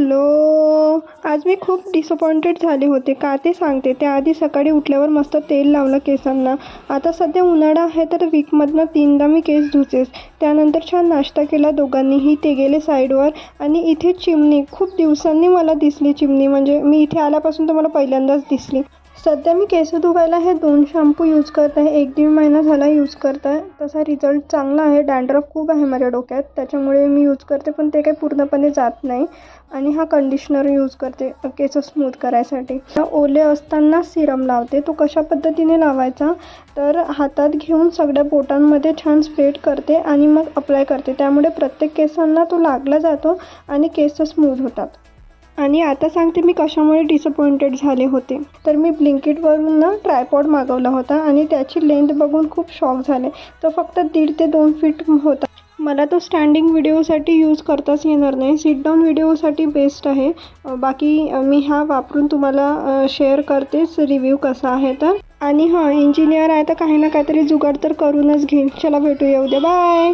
Hello. आज मी खूप disappointed झाले होते. का ते सांगते. त्याआधी सकाळी उठल्यावर मस्त तेल लावलं केसांना. आता सध्या उन्हाळा आहे तर वीकमधनं 3दा मी केस धुतेच. त्यानंतर छान नाश्ता केला दोघांनीही. ते गेले साईडवर आणि इथे चिमणी खूप दिवसांनी मला दिसली. चिमणी म्हणजे मी इथे आल्यापासून तर मला पहिल्यांदाच दिसली. सध्या मी केस धुवायला हे 2 शॅम्पू यूज करत आहे. 1-1.5 महिना झाला यूज करत आहे. तसा रिझल्ट चांगला आहे. डॅन्ड्रफ खूप आहे माझ्या डोक्यात, त्याच्यामुळे मी यूज करते, पण ते काही पूर्णपणे जात नाही. आणि हा कंडिशनर यूज करते केस स्मूथ करायसाठी. ओले असताना सिरम लावते. तो कशा पद्धतीने लावायचा तर हातात घेऊन सगळ्या बोटांमध्ये छान स्प्रेड करते आणि मग अप्लाय करते. त्यामुळे प्रत्येक केसांना तो लागला जातो आणि केस स्मूथ होतात. आणि आता सांगते मी कशामुळे डिसअपॉइंटेड झाले होते. तर मी ब्लिंकिटवरून ना ट्रायपॉड मागवला होता आणि त्याची लेंथ बघून खूप शॉक झाले. तो फक्त 1.5 ते 2 फीट होता. मला तो स्टँडिंग व्हिडिओसाठी यूज करताच येणार नाही. सिट डाऊन व्हिडिओसाठी बेस्ट आहे. बाकी मी हा वापरून तुम्हाला शेअर करतेच रिव्ह्यू कसा आहे तर. आणि इंजिनियर आहे तर काही ना काहीतरी जुगाड तर करूनच घेईन. चला भेटूया उद्या. बाय.